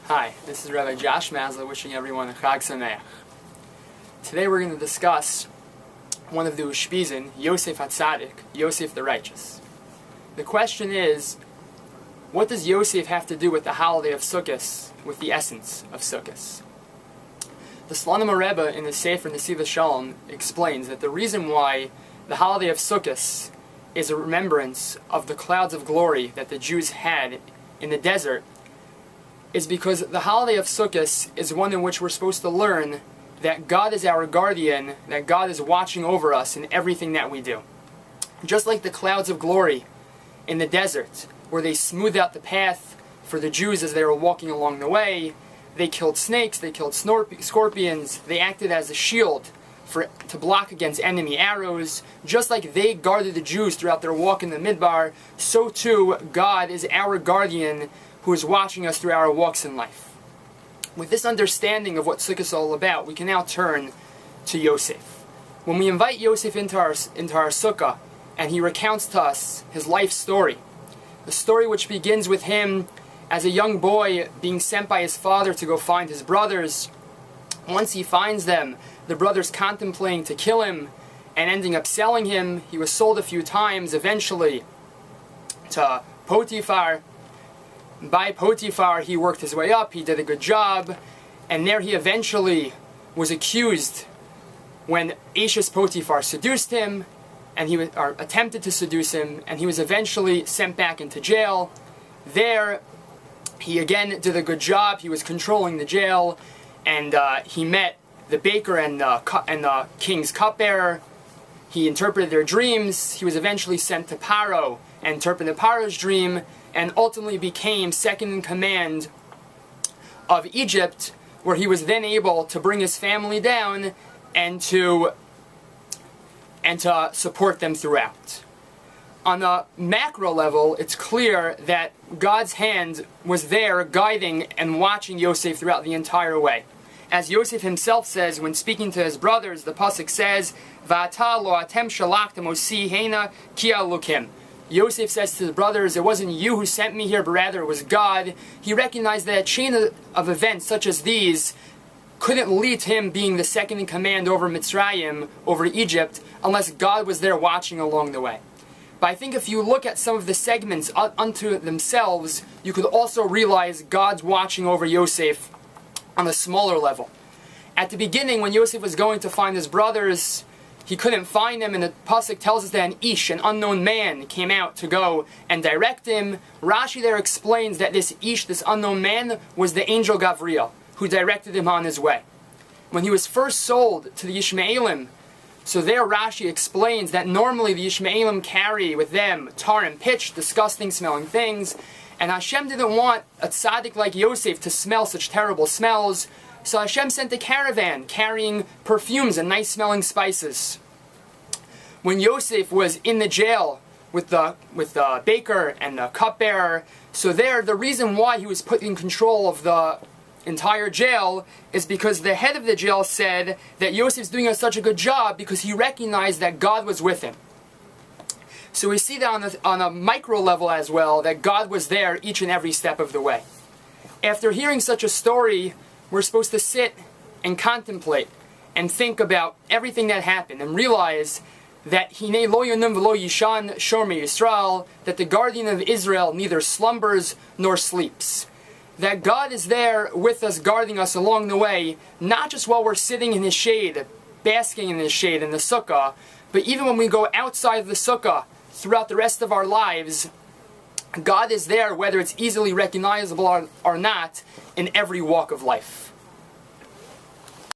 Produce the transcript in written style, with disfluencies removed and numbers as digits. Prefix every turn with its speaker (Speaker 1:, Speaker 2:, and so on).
Speaker 1: Hi, this is Rabbi Josh Mazla wishing everyone a Chag Sameach. Today we're going to discuss one of the Ushpizin, Yosef HaTzadik, Yosef the Righteous. The question is, what does Yosef have to do with the holiday of Sukkah, with the essence of Sukkah? The Slonim Rebbe in the Sefer Nesiva Shalom explains that the reason why the holiday of Sukkah is a remembrance of the clouds of glory that the Jews had in the desert is because the holiday of Sukkot is one in which we're supposed to learn that God is our guardian, that God is watching over us in everything that we do. Just like the clouds of glory in the desert, where they smoothed out the path for the Jews as they were walking along the way, they killed snakes, they killed scorpions, they acted as a shield to block against enemy arrows. Just like they guarded the Jews throughout their walk in the Midbar, so too God is our guardian who is watching us through our walks in life. With this understanding of what Sukkah is all about, we can now turn to Yosef. When we invite Yosef into our Sukkah, and he recounts to us his life story, the story which begins with him as a young boy being sent by his father to go find his brothers. Once he finds them, the brothers contemplating to kill him and ending up selling him. He was sold a few times, eventually to Potiphar. By Potiphar, he worked his way up, he did a good job, and there he eventually was accused when Ashes Potiphar seduced him, and or attempted to seduce him, and he was eventually sent back into jail. There, he again did a good job, he was controlling the jail, and he met the baker and the king's cupbearer. He interpreted their dreams. He was eventually sent to Paro and interpreted Paro's dream, and ultimately became second in command of Egypt, where he was then able to bring his family down and to support them throughout. On a macro level, it's clear that God's hand was there guiding and watching Yosef throughout the entire way. As Yosef himself says when speaking to his brothers, the pasuk says, "Va'ata lo atem shalachtem osi hena ki elokim." Yosef says to the brothers, it wasn't you who sent me here, but rather it was God. He recognized that a chain of events such as these couldn't lead to him being the second in command over Mitzrayim, over Egypt, unless God was there watching along the way. But I think if you look at some of the segments unto themselves, you could also realize God's watching over Yosef on a smaller level. At the beginning, when Yosef was going to find his brothers, he couldn't find them, and the pasuk tells us that an ish, an unknown man, came out to go and direct him. Rashi there explains that this ish, this unknown man, was the angel Gavriel, who directed him on his way. When he was first sold to the Ishmaelim, so there Rashi explains that normally the Ishmaelim carry with them tar and pitch, disgusting smelling things, and Hashem didn't want a tzaddik like Yosef to smell such terrible smells, so Hashem sent a caravan carrying perfumes and nice smelling spices. When Yosef was in the jail with the baker and the cupbearer, so there the reason why he was put in control of the entire jail is because the head of the jail said that Yosef's doing such a good job because he recognized that God was with him. So we see that on a micro level as well, that God was there each and every step of the way. After hearing such a story, we're supposed to sit and contemplate and think about everything that happened and realize that Hinei lo yonum v'lo yishan shomer Yisrael, that the guardian of Israel neither slumbers nor sleeps. That God is there with us, guarding us along the way, not just while we're sitting in His shade, basking in His shade in the Sukkah, but even when we go outside of the Sukkah throughout the rest of our lives, God is there, whether it's easily recognizable or not, in every walk of life.